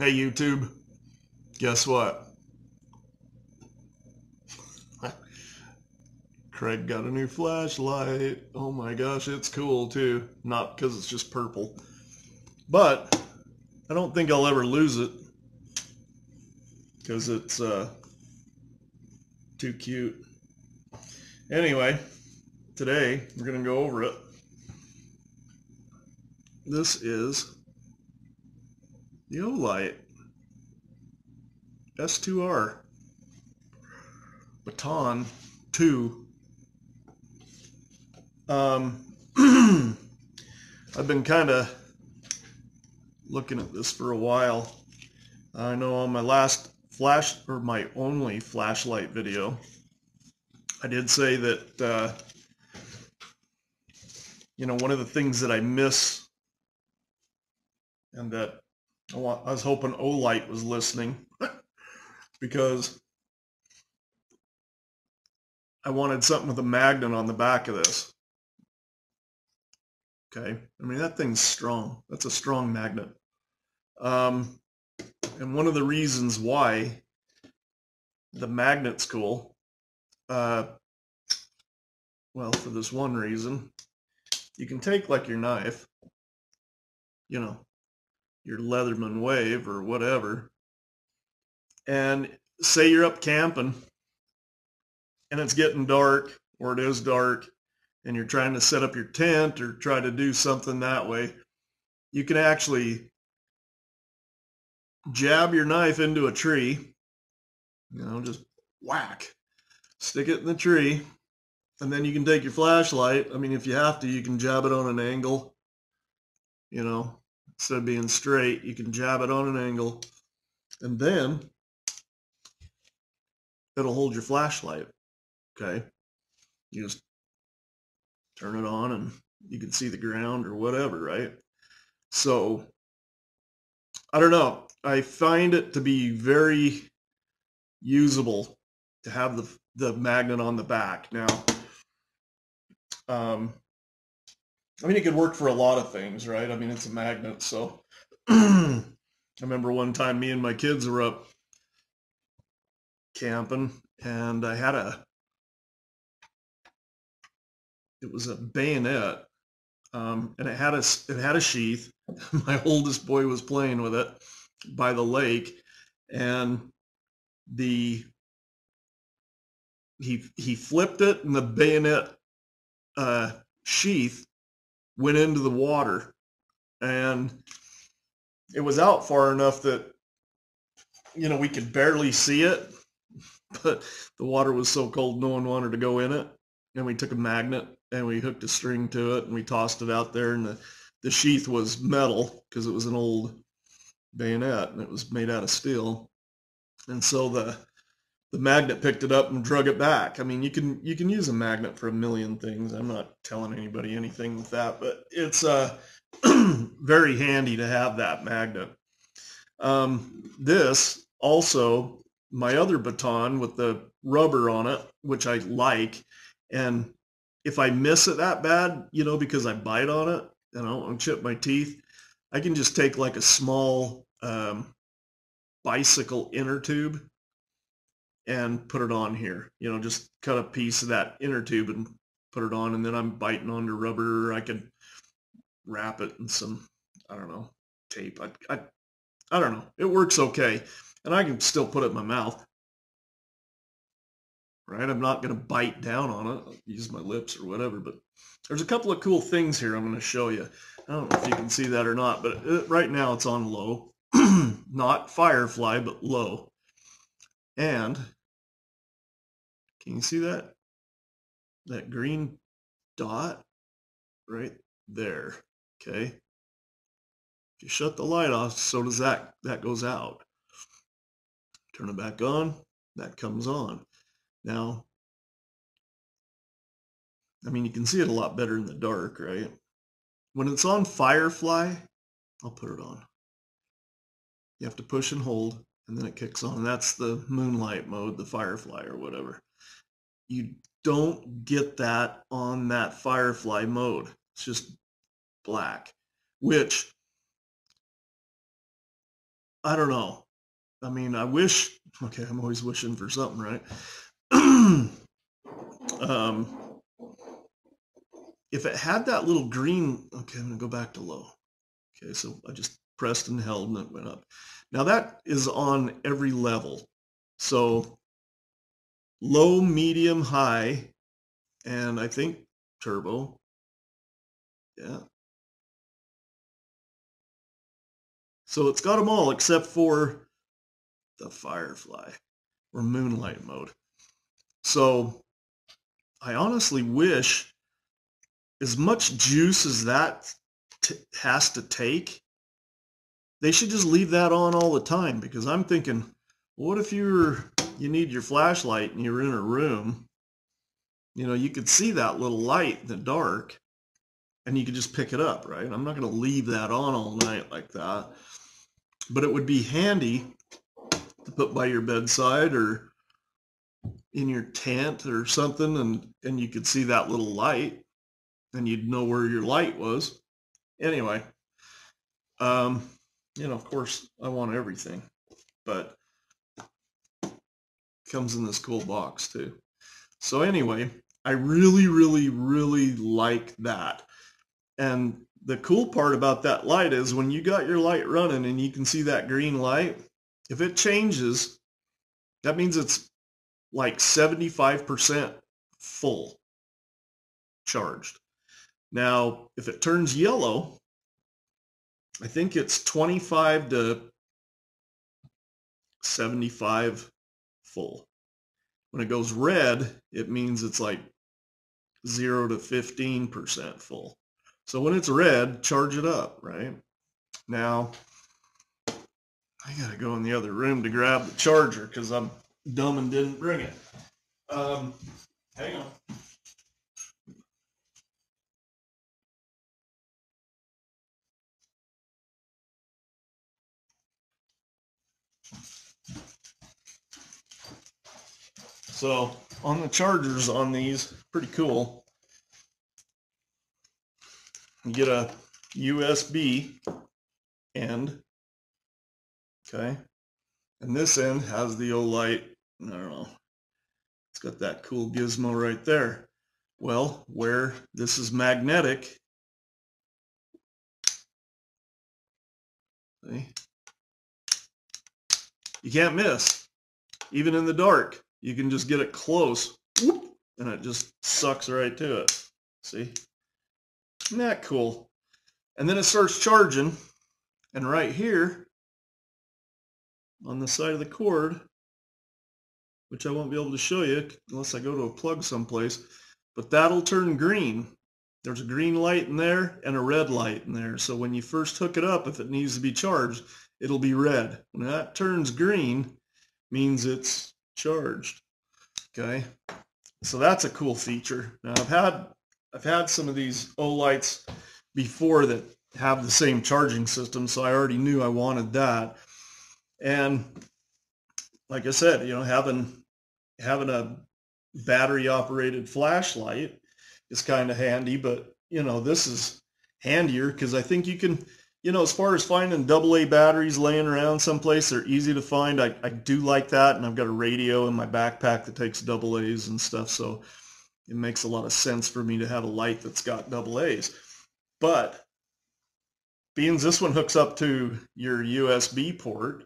Hey YouTube, guess what? Craig got a new flashlight. Oh my gosh, it's cool too. Not because it's just purple. But I don't think I'll ever lose it because it's too cute. Anyway, today we're going to go over it. This is the olight S2R Baton 2. I've been kind of looking at this for a while. I know on my last my only flashlight video, I did say that one of the things that I miss, and that I was hoping olight was listening because I wanted something with a magnet on the back of this. Okay, I mean, that thing's strong. That's a strong magnet. And one of the reasons why the magnet's cool, well, for this one reason, you can take like your knife, your Leatherman Wave or whatever, and say you're up camping and it's getting dark, or it is dark, and you're trying to set up your tent or try to do something that way, you can actually jab your knife into a tree, just whack, stick it in the tree, and then you can take your flashlight. I mean, if you have to, you can jab it on an angle, instead of being straight, you can jab it on an angle, and then it'll hold your flashlight. Okay, you just turn it on and you can see the ground or whatever, right? So I don't know, I find it to be very usable to have the magnet on the back. Now I mean, it could work for a lot of things, right? I mean, it's a magnet. So I remember one time me and my kids were up camping, and I had it was a bayonet, and it had a sheath. My oldest boy was playing with it by the lake, and he flipped it, and the bayonet sheath went into the water, and it was out far enough that we could barely see it, but the water was so cold no one wanted to go in it. And we took a magnet and we hooked a string to it and we tossed it out there, and the sheath was metal because it was an old bayonet and it was made out of steel. And so the magnet picked it up and drug it back. I mean, you can use a magnet for a million things. I'm not telling anybody anything with that, but it's very handy to have that magnet. This also, my other baton with the rubber on it, which I like, and if I miss it that bad, because I bite on it and I don't want to chip my teeth, I can just take like a small bicycle inner tube and put it on here. Just cut a piece of that inner tube and put it on, and then I'm biting onto rubber. I could wrap it in some, I don't know, tape. I don't know. It works okay, and I can still put it in my mouth. Right? I'm not going to bite down on it. I'll use my lips or whatever, but there's a couple of cool things here I'm going to show you. I don't know if you can see that or not, but right now it's on low. Not Firefly, but low. And can you see that? That green dot right there. Okay. If you shut the light off, so does that. That goes out. Turn it back on. That comes on. Now, I mean, you can see it a lot better in the dark, right? When it's on Firefly, I'll put it on. You have to push and hold, and then it kicks on. That's the Moonlight Mode, the Firefly or whatever. You don't get that on that Firefly mode. It's just black, which I don't know. I mean, I wish, okay, I'm always wishing for something, right? If it had that little green, okay, I'm gonna go back to low. Okay, so I just pressed and held and it went up. Now that is on every level. So low, medium, high, and I think turbo. Yeah. So it's got them all except for the Firefly or Moonlight Mode. So I honestly wish, as much juice as that has to take, they should just leave that on all the time, because I'm thinking, what if you need your flashlight and you're in a room, you know, you could see that little light in the dark and you could just pick it up, right? I'm not going to leave that on all night like that, but it would be handy to put by your bedside or in your tent or something, and you could see that little light and you'd know where your light was. Anyway, you know, of course I want everything, but it comes in this cool box too. So anyway, I really, really, really like that. And the cool part about that light is when you got your light running and you can see that green light, if it changes, that means it's like 75% full charged. Now, if it turns yellow, I think it's 25 to 75 full. When it goes red, it means it's like 0 to 15% full. So when it's red, charge it up, right? Now, I gotta go in the other room to grab the charger because I'm dumb and didn't bring it. Hang on. So on the chargers on these, pretty cool. You get a USB end, okay? And this end has the olight, I don't know, it's got that cool gizmo right there. Well, where this is magnetic, see? You can't miss. Even in the dark, you can just get it close, whoop, and it just sucks right to it. See? Isn't that cool? And then it starts charging, and right here on the side of the cord, which I won't be able to show you unless I go to a plug someplace, but that'll turn green. There's a green light in there and a red light in there. So when you first hook it up, if it needs to be charged, it'll be red. When that turns green, means it's charged. Okay, so that's a cool feature. Now I've had some of these olights before that have the same charging system, so I already knew I wanted that. And like I said, you know, having a battery operated flashlight is kind of handy, but you know, this is handier because I think you can, you know, as far as finding AA batteries laying around someplace, they're easy to find. I do like that, and I've got a radio in my backpack that takes AA's and stuff, so it makes a lot of sense for me to have a light that's got AA's. But being this one hooks up to your USB port,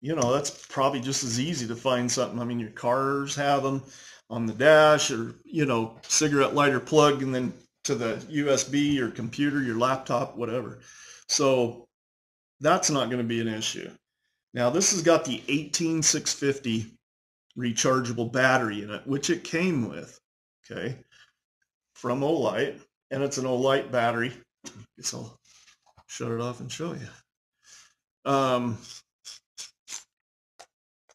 you know, that's probably just as easy to find something. I mean, your cars have them on the dash, or, you know, cigarette lighter plug and then to the USB, your computer, your laptop, whatever. So that's not going to be an issue. Now, this has got the 18650 rechargeable battery in it, which it came with, okay, from Olight, and it's an Olight battery. I guess I'll shut it off and show you.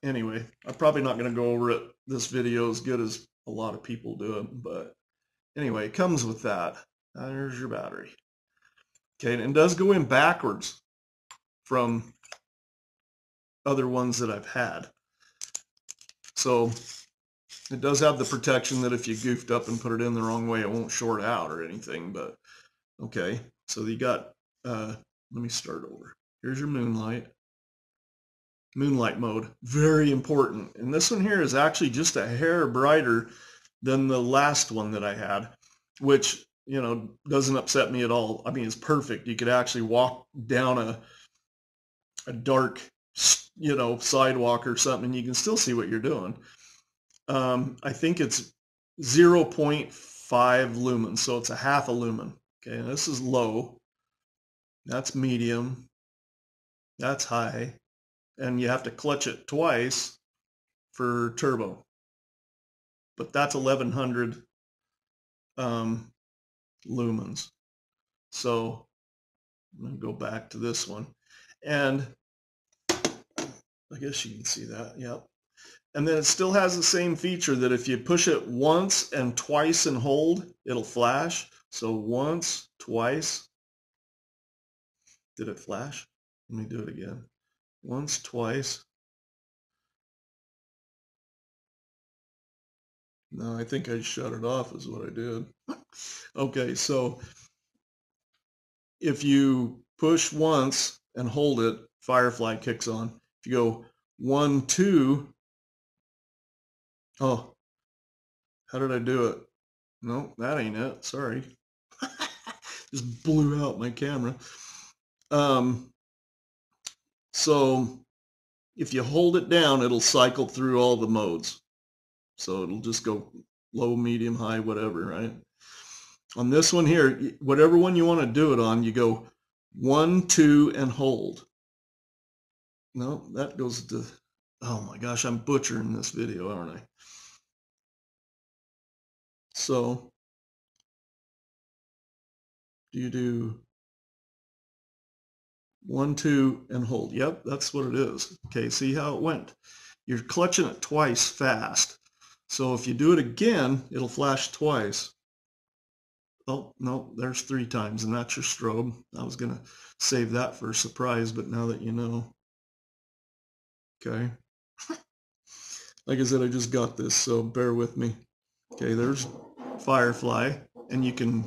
Anyway, I'm probably not going to go over it this video as good as a lot of people do it, but anyway, it comes with that. There's your battery. Okay, and it does go in backwards from other ones that I've had. So it does have the protection that if you goofed up and put it in the wrong way, it won't short out or anything, but okay. So you got, let me start over. Here's your Moonlight Mode. Very important. And this one here is actually just a hair brighter than the last one that I had, which, you know, doesn't upset me at all. I mean, it's perfect. You could actually walk down a dark, you know, sidewalk or something, and you can still see what you're doing. I think it's 0.5 lumens, so it's a half a lumen. Okay, this is low. That's medium. That's high. And you have to clutch it twice for turbo. But that's 1100 lumens. So I'm going to go back to this one. And I guess you can see that. Yep. And then it still has the same feature that if you push it once and twice and hold, it'll flash. So once, twice. Did it flash? Let me do it again. Once, twice. No, I think I shut it off is what I did. Okay, so if you push once and hold it, Firefly kicks on. If you go 1, 2, oh, how did I do it? No, that ain't it. Sorry. Just blew out my camera. So if you hold it down, it'll cycle through all the modes. So it'll just go low, medium, high, whatever, right? On this one here, whatever one you want to do it on, you go 1, 2, and hold. No, that goes to, oh my gosh, I'm butchering this video, aren't I? So you do 1, 2, and hold. Yep, that's what it is. Okay, see how it went? You're clutching it twice fast. So if you do it again, it'll flash twice. Oh, no, there's 3 times, and that's your strobe. I was going to save that for a surprise, but now that you know. Okay. Like I said, I just got this, so bear with me. Okay, there's Firefly, and you can,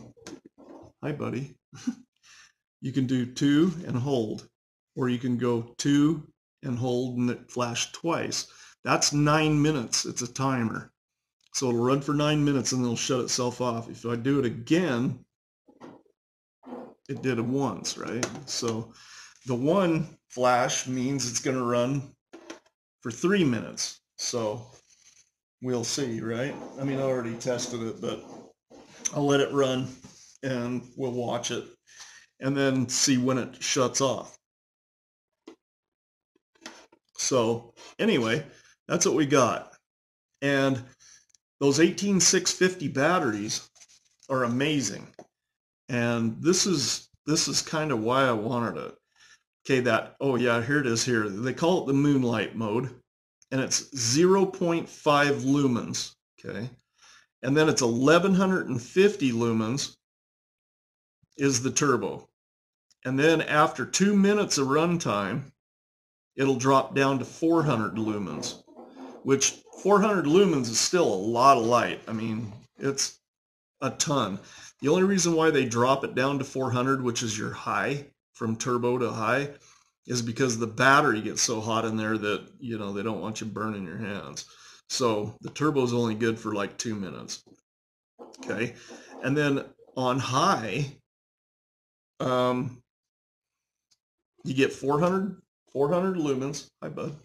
hi buddy, you can do 2 and hold, or you can go 2 and hold and it flashed twice. That's 9 minutes. It's a timer. So it'll run for 9 minutes and then it'll shut itself off. If I do it again, it did it once, right? So the 1 flash means it's going to run for 3 minutes. So we'll see, right? I mean, I already tested it, but I'll let it run and we'll watch it and then see when it shuts off. So anyway, that's what we got. And those 18650 batteries are amazing. And this is kind of why I wanted it. Okay, that, oh yeah, here it is here. They call it the Moonlight Mode, and it's 0.5 lumens, okay? And then it's 1150 lumens is the turbo. And then after 2 minutes of runtime, it'll drop down to 400 lumens, which 400 lumens is still a lot of light. I mean, it's a ton. The only reason why they drop it down to 400, which is your high, from turbo to high, is because the battery gets so hot in there that, you know, they don't want you burning your hands. So the turbo is only good for like 2 minutes. Okay. And then on high, you get 400 lumens. Hi, bud.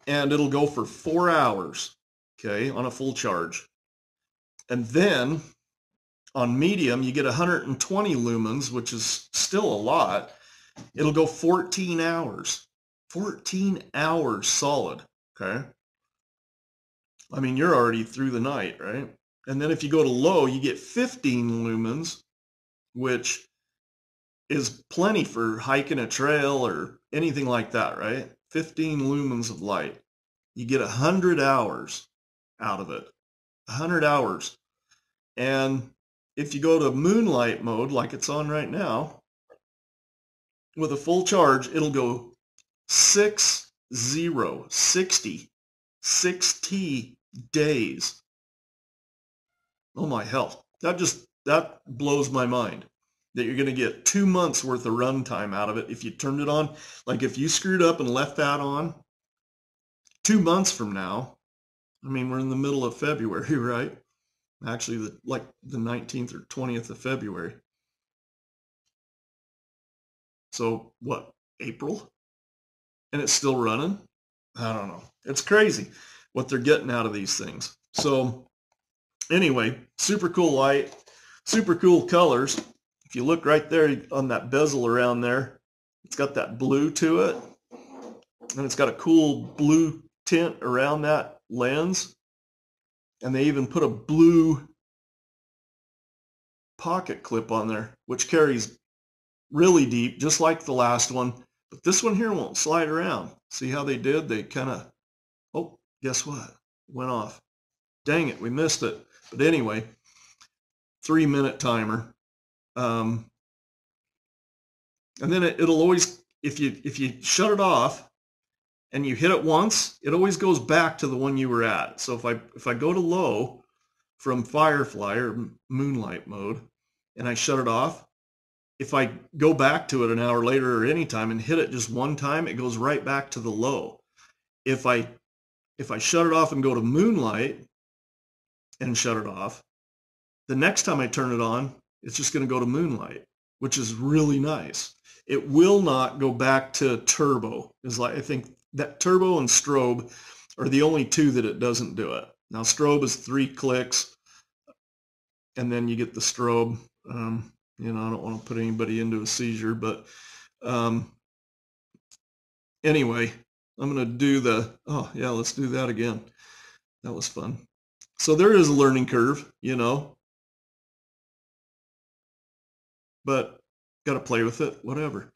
And it'll go for 4 hours, okay, on a full charge. And then on medium, you get 120 lumens, which is still a lot. It'll go 14 hours. 14 hours solid, okay? I mean, you're already through the night, right? And then if you go to low, you get 15 lumens, which is plenty for hiking a trail or anything like that, right? 15 lumens of light. You get 100 hours out of it. 100 hours. And if you go to Moonlight Mode, like it's on right now, with a full charge, it'll go 60 days. Oh my hell. That blows my mind. that you're going to get 2 months worth of runtime out of it if you turned it on. Like if you screwed up and left that on 2 months from now, I mean, we're in the middle of February, right? Actually, like the 19th or 20th of February. So what, April? And it's still running? I don't know. It's crazy what they're getting out of these things. So anyway, super cool light, super cool colors. If you look right there on that bezel around there, it's got that blue to it. And it's got a cool blue tint around that lens. And they even put a blue pocket clip on there, which carries really deep, just like the last one. But this one here won't slide around. See how they did? They kind of, oh, guess what? Went off. Dang it, we missed it. But anyway, 3-minute timer. And then it'll always, if you shut it off and you hit it once, it always goes back to the one you were at. So if I go to low from Firefly or Moonlight Mode and I shut it off, if I go back to it an hour later or anytime and hit it just one time, it goes right back to the low. If I shut it off and go to Moonlight and shut it off, the next time I turn it on, it's just going to go to Moonlight, which is really nice. It will not go back to turbo. I think that turbo and strobe are the only two that it doesn't do it. Now strobe is 3 clicks, and then you get the strobe. I don't want to put anybody into a seizure, but anyway, I'm going to do let's do that again. That was fun. So there is a learning curve, but got to play with it, whatever.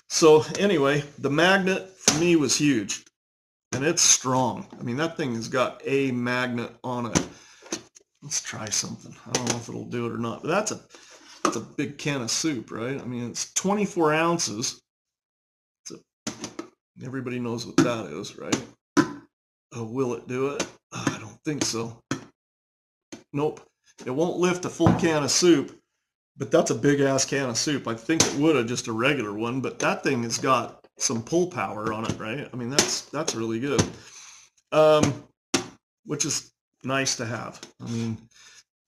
So anyway, the magnet for me was huge, and it's strong. I mean, that thing has got a magnet on it. Let's try something. I don't know if it'll do it or not, but that's a big can of soup, right? I mean, it's 24 ounces. Everybody knows what that is, right? Oh, will it do it? Oh, I don't think so. Nope. It won't lift a full can of soup, but that's a big ass can of soup. I think it would have just a regular one, but that thing has got some pull power on it, right? I mean, that's really good. Which is nice to have. I mean,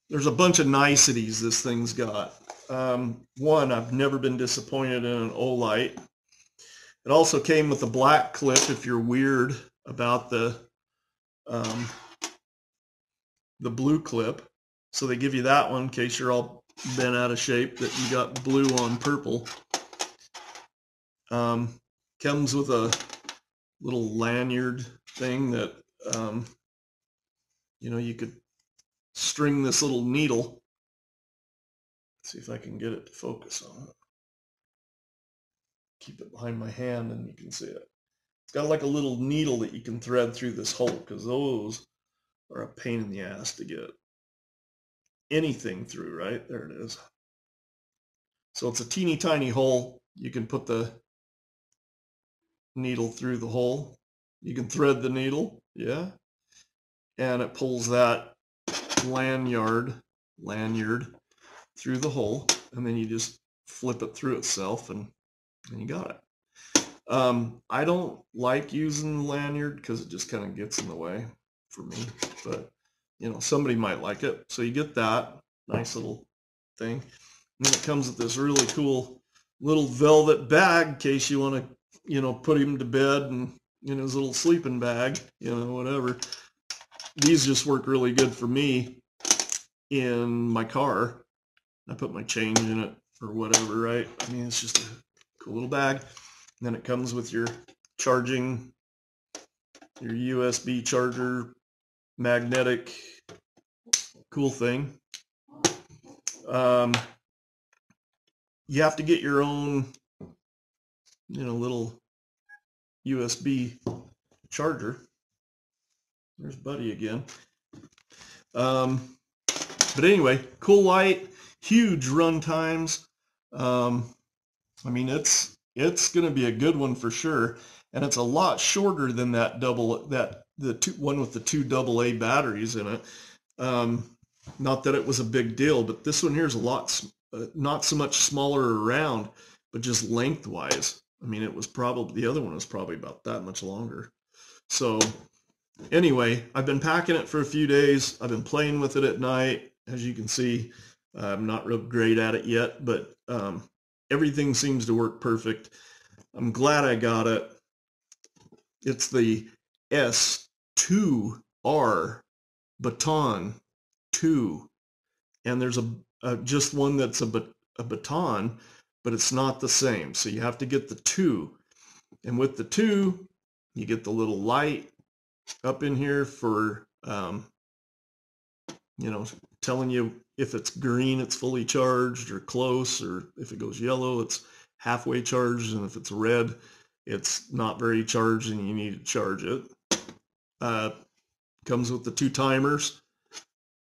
there's a bunch of niceties this thing's got. One, I've never been disappointed in an olight. It also came with a black clip if you're weird about the blue clip. So they give you that one in case you're all bent out of shape that you got blue on purple. Comes with a little lanyard thing that you could string this little needle. Let's see if I can get it to focus on it. Keep it behind my hand and you can see it. It's got like a little needle that you can thread through this hole, because those are a pain in the ass to get anything through, right? There it is. So it's a teeny tiny hole. You can put the needle through the hole. You can thread the needle, yeah. And it pulls that lanyard through the hole, and then you just flip it through itself and you got it. I don't like using the lanyard because it just kind of gets in the way for me, but somebody might like it. So you get that nice little thing. And then it comes with this really cool little velvet bag in case you want to, put him to bed and in his little sleeping bag, whatever. These just work really good for me in my car. I put my change in it or whatever, right? I mean, it's just a cool little bag. And then it comes with your charging, your USB charger, magnetic, cool thing. You have to get your own, little USB charger. There's Buddy again. But anyway, cool light, huge run times. I mean, it's going to be a good one for sure, and it's a lot shorter than the one with the 2 AA batteries in it. Not that it was a big deal, but this one here is a lot not so much smaller around, but just lengthwise. I mean, it was probably, the other one was probably about that much longer. So anyway, I've been packing it for a few days. I've been playing with it at night. As you can see, I'm not real great at it yet, but everything seems to work perfect. I'm glad I got it. It's the S2R Baton 2. And there's just one that's a baton, but it's not the same. So you have to get the 2. And with the 2, you get the little light up in here for, you know, telling you if it's green, it's fully charged or close, or if it goes yellow, it's halfway charged, and if it's red, it's not very charged and you need to charge it. Comes with the 2 timers,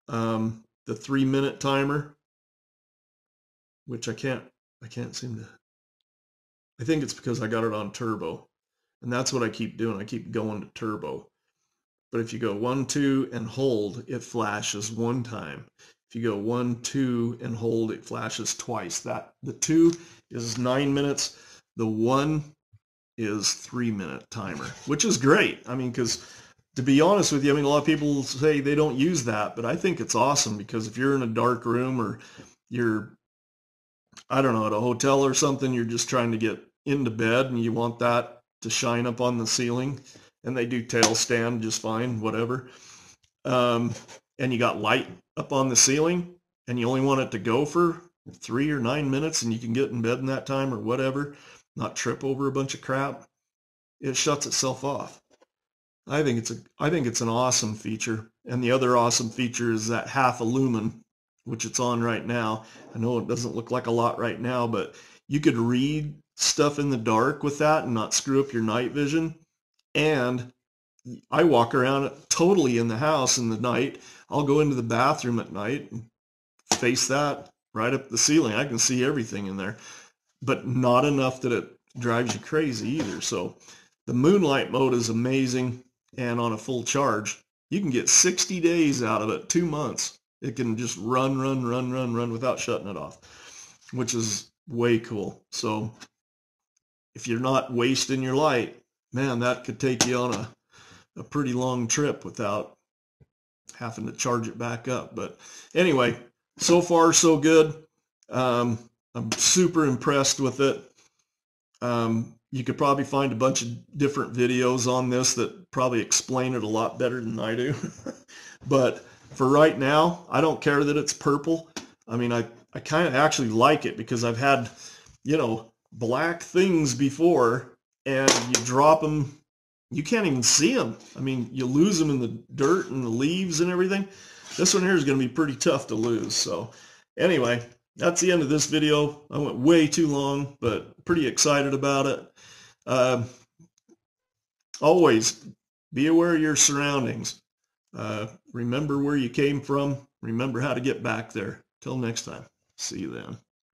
the 3-minute timer, which I can't seem to, I think it's because I got it on turbo, and that's what I keep doing. I keep going to turbo. But if you go 1, 2 and hold, it flashes 1 time. If you go 1, 2 and hold, it flashes twice. The 2 is 9 minutes. The 1 is 3-minute timer, which is great. I mean, because to be honest with you, I mean, a lot of people say they don't use that, but I think it's awesome, because if you're in a dark room, or you're, I don't know, at a hotel or something, you're just trying to get into bed and you want that to shine up on the ceiling, and they do tail stand just fine, whatever. And you got light up on the ceiling, and you only want it to go for 3 or 9 minutes, and you can get in bed in that time or whatever, not trip over a bunch of crap. It shuts itself off. I think it's an awesome feature. And the other awesome feature is that half a lumen, which it's on right now. I know it doesn't look like a lot right now, but you could read stuff in the dark with that and not screw up your night vision. And I walk around totally in the house in the night. I'll go into the bathroom at night and face that right up the ceiling. I can see everything in there, but not enough that it drives you crazy either. So the Moonlight Mode is amazing, and on a full charge, you can get 60 days out of it, 2 months. It can just run without shutting it off, which is way cool. So if you're not wasting your light, man, that could take you on a pretty long trip without having to charge it back up. But anyway, so far so good. I'm super impressed with it. You could probably find a bunch of different videos on this that probably explain it a lot better than I do. But for right now, I don't care that it's purple. I mean, I kind of actually like it, because I've had, you know, black things before, and you drop them, you can't even see them. I mean, you lose them in the dirt and the leaves and everything. This one here is going to be pretty tough to lose. So anyway, that's the end of this video. I went way too long, but pretty excited about it. Always be aware of your surroundings. Remember where you came from. Remember how to get back there. Till next time. See you then.